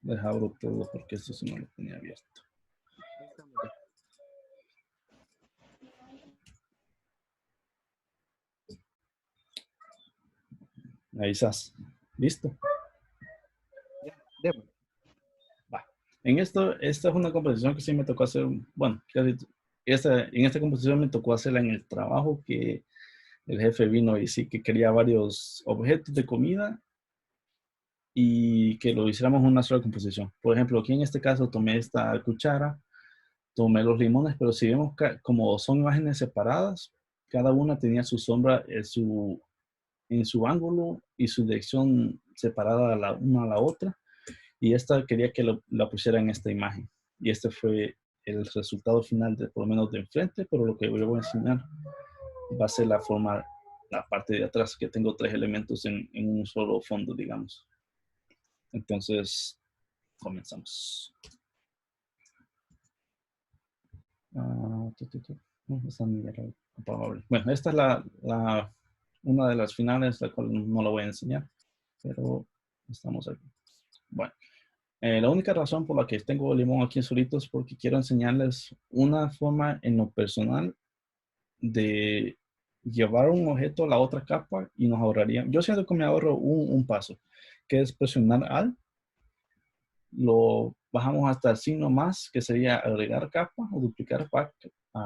Deja abro todo porque esto sí no lo tenía abierto. Ahí estás. ¿Listo? Ya, démosle. Va. Esta es una composición que sí me tocó hacer, bueno, en esta composición me tocó hacerla en el trabajo que el jefe vino y sí que quería varios objetos de comida y que lo hiciéramos una sola composición. Por ejemplo, aquí en este caso tomé esta cuchara, tomé los limones, pero si vemos como son imágenes separadas, cada una tenía su sombra en su ángulo y su dirección separada una a la otra. Y esta quería que la pusiera en esta imagen. Y este fue el resultado final, por lo menos de enfrente, pero lo que yo voy a enseñar va a ser la parte de atrás, que tengo tres elementos en un solo fondo, digamos. Entonces, comenzamos. Bueno, esta es una de las finales, la cual no la voy a enseñar, pero estamos aquí. Bueno, la única razón por la que tengo limón aquí solito es porque quiero enseñarles una forma en lo personal de llevar un objeto a la otra capa y nos ahorraría. Yo siento que me ahorro un paso, que es presionar Alt, lo bajamos hasta el signo más, que sería agregar capa o duplicar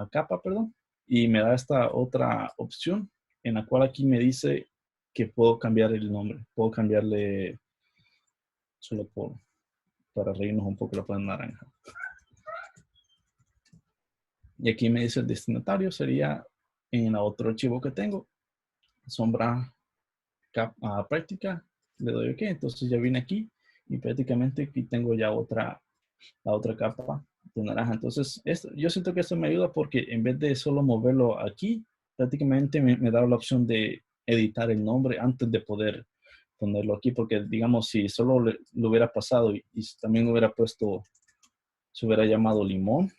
capa, perdón, y me da esta otra opción en la cual aquí me dice que puedo cambiar el nombre, puedo cambiarle solo para reírnos un poco la plana naranja. Y aquí me dice el destinatario, sería en el otro archivo que tengo, sombra práctica, le doy OK, entonces ya vine aquí y prácticamente aquí tengo ya la otra capa de naranja. Entonces, yo siento que esto me ayuda porque en vez de solo moverlo aquí, prácticamente me da la opción de editar el nombre antes de poder ponerlo aquí, porque digamos, si solo lo hubiera pasado y también hubiera puesto, se hubiera llamado limón,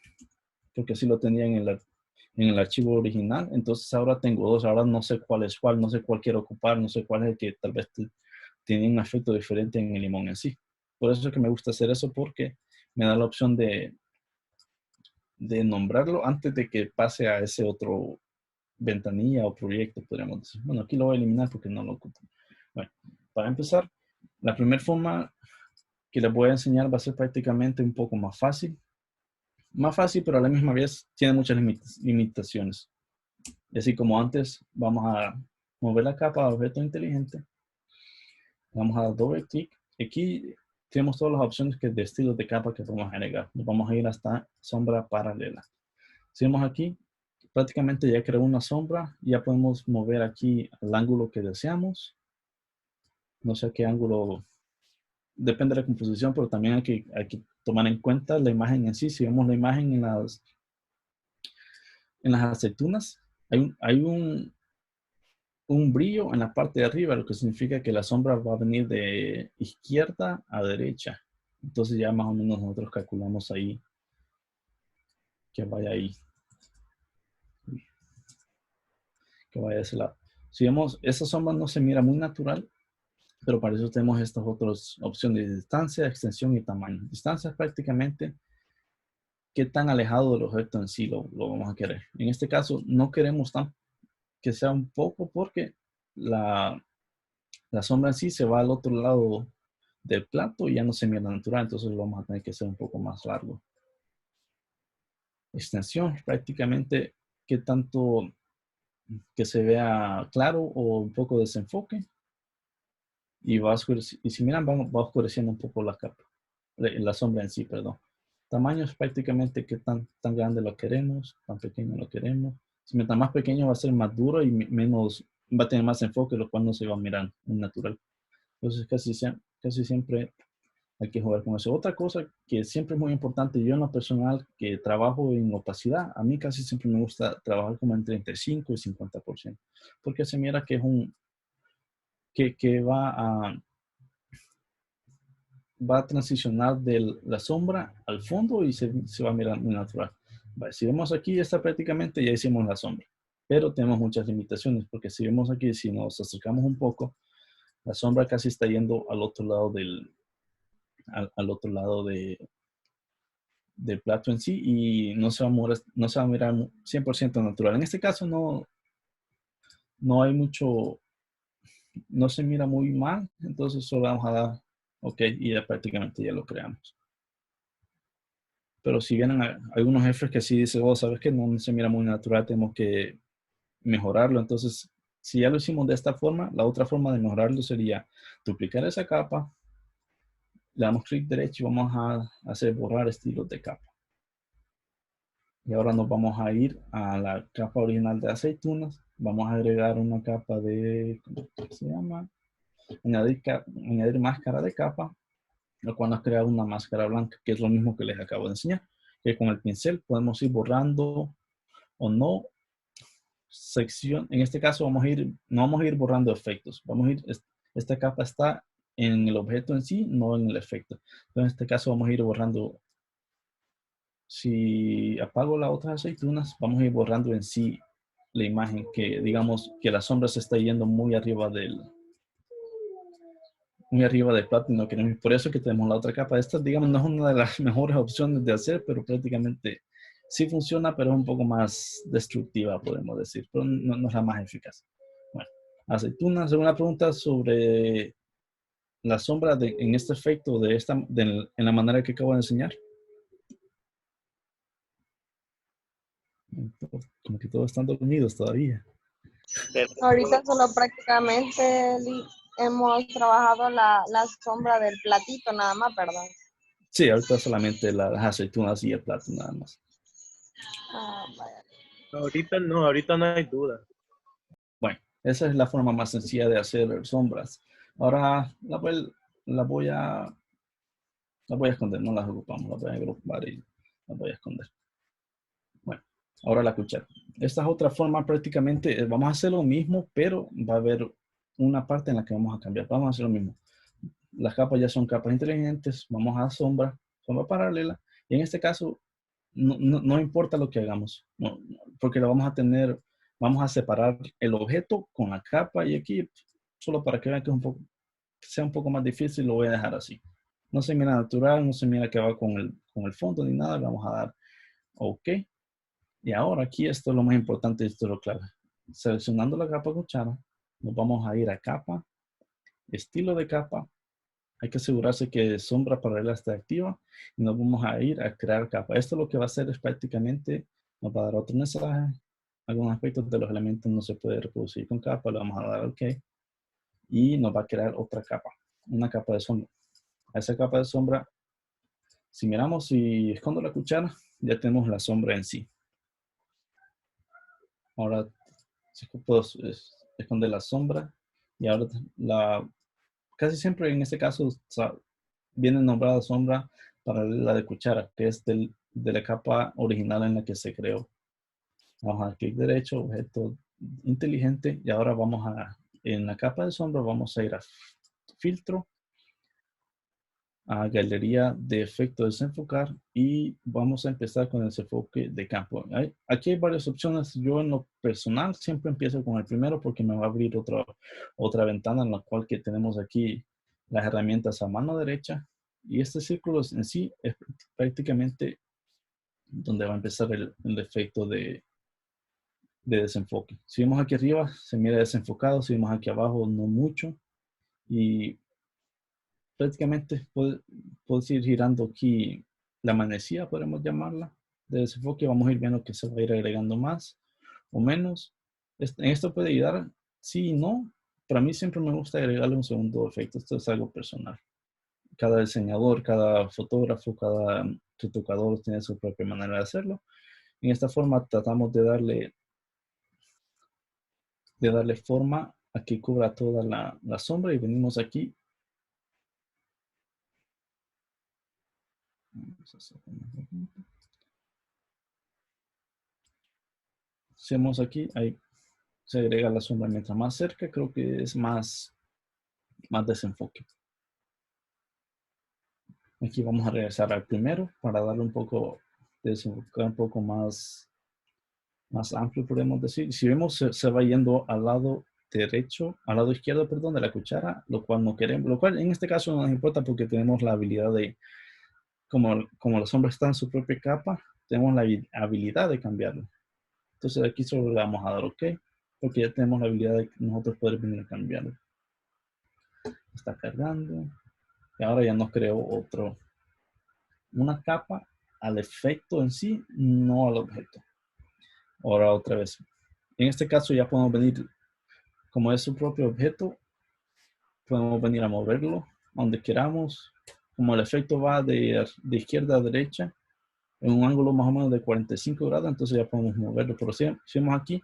porque así lo tenía en el archivo original. Entonces ahora tengo dos, ahora no sé cuál es cuál, no sé cuál quiero ocupar, no sé cuál es el que tal vez tiene un efecto diferente en el limón en sí. Por eso es que me gusta hacer eso, porque me da la opción de nombrarlo antes de que pase a ese otro ventanilla o proyecto, podríamos decir. Bueno, aquí lo voy a eliminar porque no lo ocupo. Bueno, para empezar, la primera forma que les voy a enseñar va a ser prácticamente un poco más fácil. Más fácil, pero a la misma vez tiene muchas limitaciones. Y así como antes, vamos a mover la capa de objeto inteligente. Vamos a dar doble clic. Aquí tenemos todas las opciones de estilos de capa que podemos agregar. Nos vamos a ir hasta sombra paralela. Si vemos aquí, prácticamente ya creó una sombra. Ya podemos mover aquí al ángulo que deseamos. No sé a qué ángulo, depende de la composición, pero también hay que tomar en cuenta la imagen en sí. Si vemos la imagen en las aceitunas, hay un brillo en la parte de arriba, lo que significa que la sombra va a venir de izquierda a derecha. Entonces ya más o menos nosotros calculamos ahí que vaya ahí, que vaya a ese lado. Si vemos, esa sombra no se mira muy natural, pero para eso tenemos estas otras opciones de distancia, extensión y tamaño. Distancia es prácticamente qué tan alejado del objeto en sí lo vamos a querer. En este caso no queremos que sea un poco porque la sombra en sí se va al otro lado del plato y ya no se mira natural, entonces lo vamos a tener que hacer un poco más largo. Extensión, prácticamente qué tanto que se vea claro o un poco desenfoque y y si miran va oscureciendo un poco la capa, la sombra en sí, perdón. Tamaño es prácticamente qué tan grande lo queremos, tan pequeño lo queremos. Si mientras más pequeño va a ser más duro y menos, va a tener más enfoque, lo cual no se va a mirar natural. Entonces casi siempre hay que jugar con eso. Otra cosa que siempre es muy importante, yo en lo personal que trabajo en opacidad, a mí casi siempre me gusta trabajar como entre 35 y 50%, porque se mira que es que va a transicionar de la sombra al fondo y se va a mirar muy natural. Vale, si vemos aquí, está prácticamente, ya hicimos la sombra, pero tenemos muchas limitaciones, porque si vemos aquí, si nos acercamos un poco, la sombra casi está yendo al otro lado al otro lado del plato en sí y no se va a mover, no se va a mirar 100% natural. En este caso no hay mucho, no se mira muy mal, entonces solo vamos a dar OK y ya prácticamente ya lo creamos. Pero si vienen algunos jefes que sí dicen, oh, sabes que no se mira muy natural, tenemos que mejorarlo. Entonces, si ya lo hicimos de esta forma, la otra forma de mejorarlo sería duplicar esa capa, le damos clic derecho y vamos a hacer borrar estilos de capa. Y ahora nos vamos a ir a la capa original de aceitunas. Vamos a agregar una capa de, ¿cómo se llama? Añadir máscara de capa, lo cual nos crea una máscara blanca, que es lo mismo que les acabo de enseñar. Que con el pincel podemos ir borrando o no sección. En este caso no vamos a ir borrando efectos. Esta capa está en el objeto en sí, no en el efecto. Entonces, en este caso vamos a ir borrando. Si apago las otras aceitunas, vamos a ir borrando en sí la imagen, que digamos que la sombra se está yendo muy arriba del plato y no queremos. Por eso que tenemos la otra capa. Esta, digamos, no es una de las mejores opciones de hacer, pero prácticamente sí funciona, pero es un poco más destructiva, podemos decir, pero no es la más eficaz. Bueno, aceitunas, según la pregunta sobre la sombra en este efecto en la manera que acabo de enseñar. Como que todos están dormidos todavía. Ahorita solo prácticamente hemos trabajado la sombra del platito nada más, perdón. Sí, ahorita solamente las aceitunas y el plato nada más. Vaya. Ahorita no hay duda. Bueno, esa es la forma más sencilla de hacer sombras. Ahora la voy a esconder, no las ocupamos, las voy a agrupar y las voy a esconder. Bueno, ahora la cuchara. Esta es otra forma prácticamente, vamos a hacer lo mismo, pero va a haber una parte en la que vamos a cambiar. Vamos a hacer lo mismo. Las capas ya son capas inteligentes, vamos a sombra paralela. Y en este caso, no importa lo que hagamos, porque lo vamos a separar el objeto con la capa y aquí, solo para que vean que sea un poco más difícil, lo voy a dejar así. No se mira natural, no se mira que va con el fondo ni nada, le vamos a dar OK. Y ahora aquí esto es lo más importante, esto es lo clave. Seleccionando la capa cuchara, nos vamos a ir a capa, estilo de capa. Hay que asegurarse que sombra paralela esté activa y nos vamos a ir a crear capa. Esto lo que va a hacer es prácticamente, nos va a dar otro mensaje. Algunos aspectos de los elementos no se puede reproducir con capa, le vamos a dar OK. Y nos va a crear otra capa, una capa de sombra. A esa capa de sombra, si miramos y escondo la cuchara, ya tenemos la sombra en sí. Ahora puedo esconder la sombra y ahora casi siempre en este caso viene nombrada sombra paralela de cuchara, que es de la capa original en la que se creó. Vamos a dar clic derecho, objeto inteligente, y ahora en la capa de sombra vamos a ir a filtro, a galería de efecto desenfocar y vamos a empezar con el desenfoque de campo. Aquí hay varias opciones. Yo en lo personal siempre empiezo con el primero porque me va a abrir otra ventana en la cual que tenemos aquí las herramientas a mano derecha y este círculo en sí es prácticamente donde va a empezar el efecto de desenfoque. Si vemos aquí arriba se mira desenfocado, si vemos aquí abajo no mucho y prácticamente puedes ir girando aquí la manecilla, podemos llamarla, de desenfoque. Vamos a ir viendo que se va a ir agregando más o menos. En esto puede ayudar, sí y no. Para mí siempre me gusta agregarle un segundo efecto. Esto es algo personal. Cada diseñador, cada fotógrafo, cada retocador tiene su propia manera de hacerlo. En esta forma tratamos de darle forma a que cubra toda la sombra y venimos aquí. Hacemos aquí, ahí se agrega la sombra mientras más cerca, creo que es más desenfoque. Aquí vamos a regresar al primero para darle un poco, desenfocar un poco más amplio, podemos decir. Si vemos, se va yendo al lado derecho, al lado izquierdo, perdón, de la cuchara, lo cual no queremos, lo cual en este caso no nos importa porque tenemos la habilidad de, como la sombra está en su propia capa, tenemos la habilidad de cambiarlo. Entonces aquí solo le vamos a dar OK, porque ya tenemos la habilidad de nosotros poder venir a cambiarlo. Está cargando. Y ahora ya nos creó una capa al efecto en sí, no al objeto. Ahora otra vez. En este caso ya podemos venir, como es su propio objeto, podemos venir a moverlo donde queramos. Como el efecto va de izquierda a derecha, en un ángulo más o menos de 45 grados, entonces ya podemos moverlo. Pero si vemos aquí,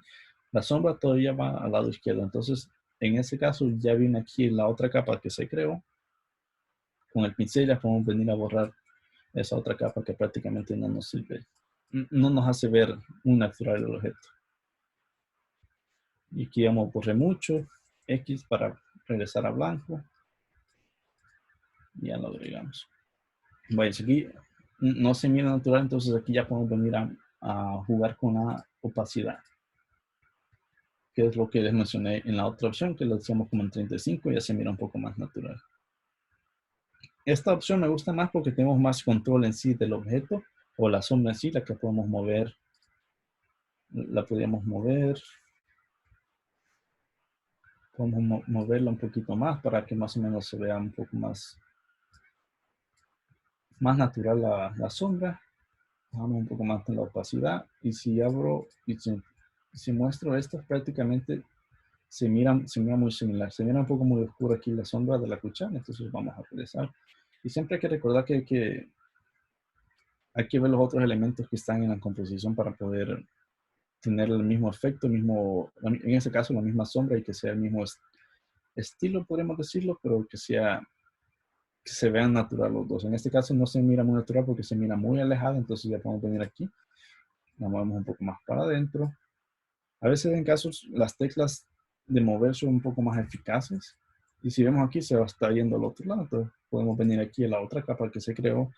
la sombra todavía va al lado izquierdo. Entonces, en ese caso, ya viene aquí la otra capa que se creó. Con el pincel ya podemos venir a borrar esa otra capa que prácticamente no nos sirve. No nos hace ver un natural el objeto. Y aquí vamos a borrar mucho. X para regresar a blanco. Y ya lo agregamos. Bueno, aquí no se mira natural, entonces aquí ya podemos venir a jugar con la opacidad, que es lo que les mencioné en la otra opción, que lo hacemos como en 35 y ya se mira un poco más natural. Esta opción me gusta más porque tenemos más control en sí del objeto o la sombra en sí, la que podemos mover. La podríamos mover. Podemos moverla un poquito más para que más o menos se vea un poco más natural la sombra. Bajamos un poco más en la opacidad. Y si abro y si muestro esto, prácticamente se mira muy similar. Se mira un poco muy oscuro aquí la sombra de la cuchara. Entonces vamos a regresar. Y siempre hay que recordar que hay que ver los otros elementos que están en la composición para poder tener el mismo efecto, en ese caso la misma sombra y que sea el mismo estilo, podríamos decirlo, pero que se vean natural los dos. En este caso no se mira muy natural porque se mira muy alejada, entonces ya podemos venir aquí, la movemos un poco más para adentro. A veces en casos las teclas de mover son un poco más eficaces y si vemos aquí se va a estar yendo al otro lado, entonces podemos venir aquí a la otra capa que se creó,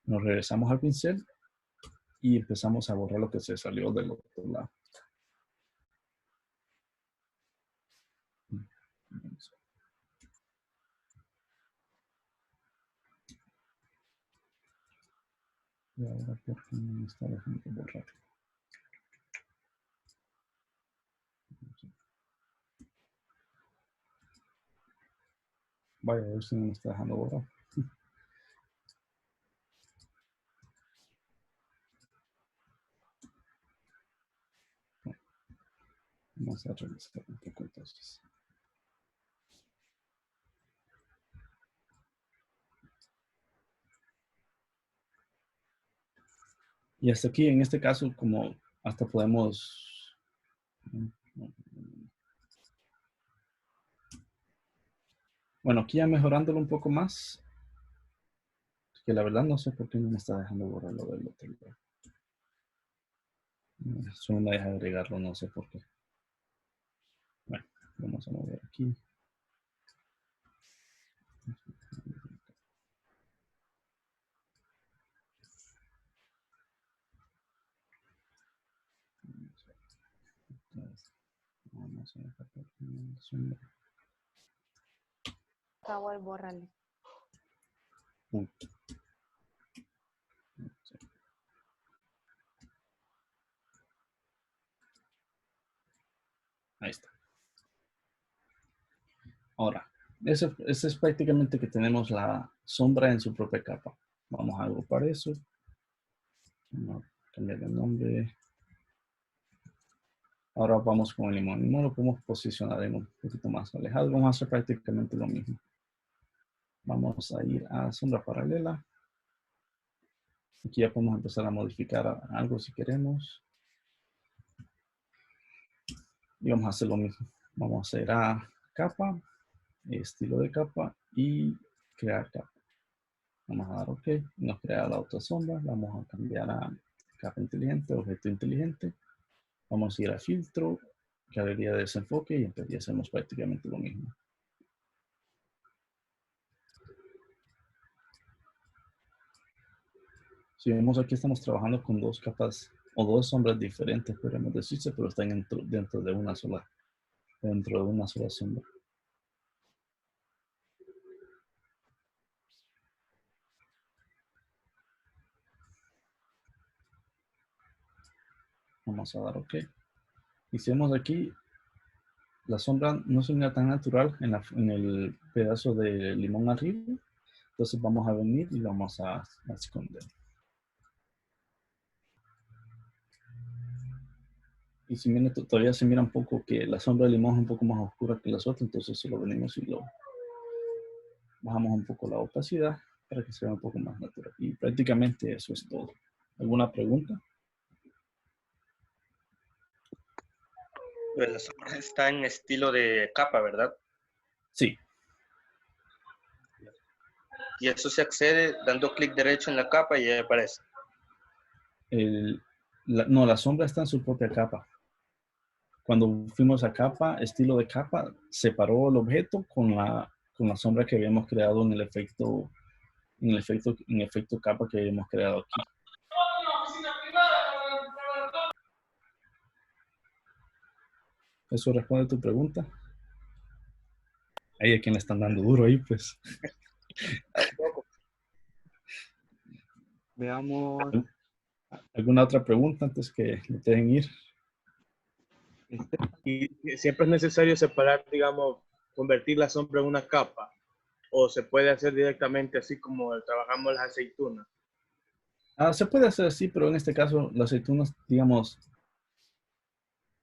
nos regresamos al pincel y empezamos a borrar lo que se salió del otro lado. Y ahora, ¿por qué no me está dejando borrar? Vaya, a ver si no me está dejando borrar. Vamos a revisar un poco entonces. Y hasta aquí, en este caso, como hasta podemos... Bueno, aquí ya mejorándolo un poco más. Que la verdad no sé por qué no me está dejando borrarlo del otro lado. Solo me deja agregarlo, no sé por qué. Bueno, vamos a mover aquí. Vamos a dejar el sombra. Acabo de borrarle. Ahí está. Ahora, eso es prácticamente que tenemos la sombra en su propia capa. Vamos a agrupar eso. Vamos a cambiar el nombre. Ahora vamos con el limón. El limón lo podemos posicionar en un poquito más alejado. Vamos a hacer prácticamente lo mismo. Vamos a ir a sombra paralela. Aquí ya podemos empezar a modificar algo si queremos. Y vamos a hacer lo mismo. Vamos a ir a capa, estilo de capa y crear capa. Vamos a dar OK. Nos crea la otra sombra. Vamos a cambiar a capa inteligente, objeto inteligente. Vamos a ir a filtro, galería de desenfoque y hacemos prácticamente lo mismo. Si vemos aquí estamos trabajando con dos capas o dos sombras diferentes, podríamos decirse, pero están dentro de una sola dentro de una sola sombra. Vamos a dar OK. Y si vemos aquí, la sombra no se mira tan natural en el pedazo de limón arriba. Entonces vamos a venir y vamos a esconder. Y si miren, todavía se mira un poco que la sombra de limón es un poco más oscura que las otras. Entonces solo venimos y lo bajamos un poco la opacidad para que se vea un poco más natural. Y prácticamente eso es todo. ¿Alguna pregunta? Pues la sombra está en estilo de capa, ¿verdad? Sí. Y eso se accede dando clic derecho en la capa y ahí aparece. No, la sombra está en su propia capa. Cuando fuimos a capa, estilo de capa, separó el objeto con la sombra que habíamos creado en el efecto capa que habíamos creado aquí. ¿Eso responde a tu pregunta? Ahí a quien le están dando duro ahí, pues. Veamos. ¿Alguna otra pregunta antes que me dejen ir? Y siempre es necesario separar, digamos, convertir la sombra en una capa. O se puede hacer directamente así como trabajamos las aceitunas. Se puede hacer así, pero en este caso las aceitunas, digamos,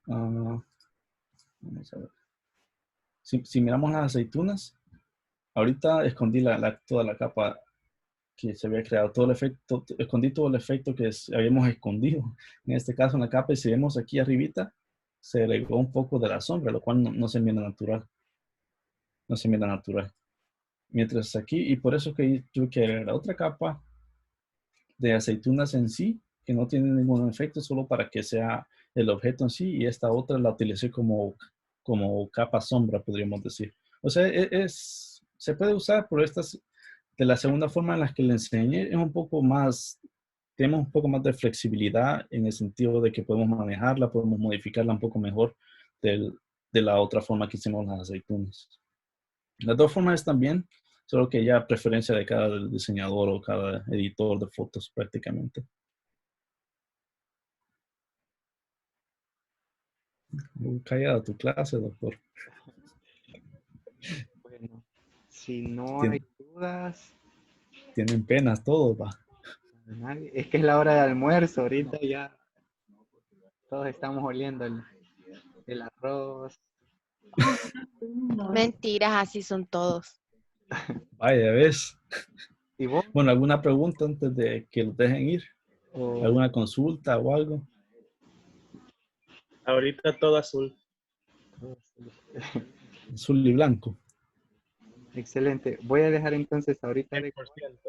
vamos a ver. Si miramos las aceitunas, ahorita escondí toda la capa que se había creado, todo el efecto, escondí todo el efecto que habíamos escondido, en este caso en la capa, y si vemos aquí arribita, se agregó un poco de la sombra, lo cual no se mira natural. No se mira natural. Mientras aquí, y por eso que tuve que agregar otra capa de aceitunas en sí, que no tiene ningún efecto, solo para que sea el objeto en sí, y esta otra la utilicé como capa sombra, podríamos decir. O sea, se puede usar, pero estas, de la segunda forma en la que le enseñé, es un poco más, tenemos un poco más de flexibilidad en el sentido de que podemos manejarla, podemos modificarla un poco mejor de la otra forma que hicimos las aceitunas. Las dos formas están bien, solo que ya preferencia de cada diseñador o cada editor de fotos prácticamente. Callada tu clase, doctor. Bueno, si no hay dudas. Tienen penas todos, va. Es que es la hora de almuerzo, ahorita ya todos estamos oliendo el arroz. Mentiras, así son todos. Vaya, ¿ves? ¿Y vos? Bueno, ¿alguna pregunta antes de que los dejen ir? ¿Alguna consulta o algo? Ahorita todo azul. Azul y blanco. Excelente. Voy a dejar entonces ahorita de 100%.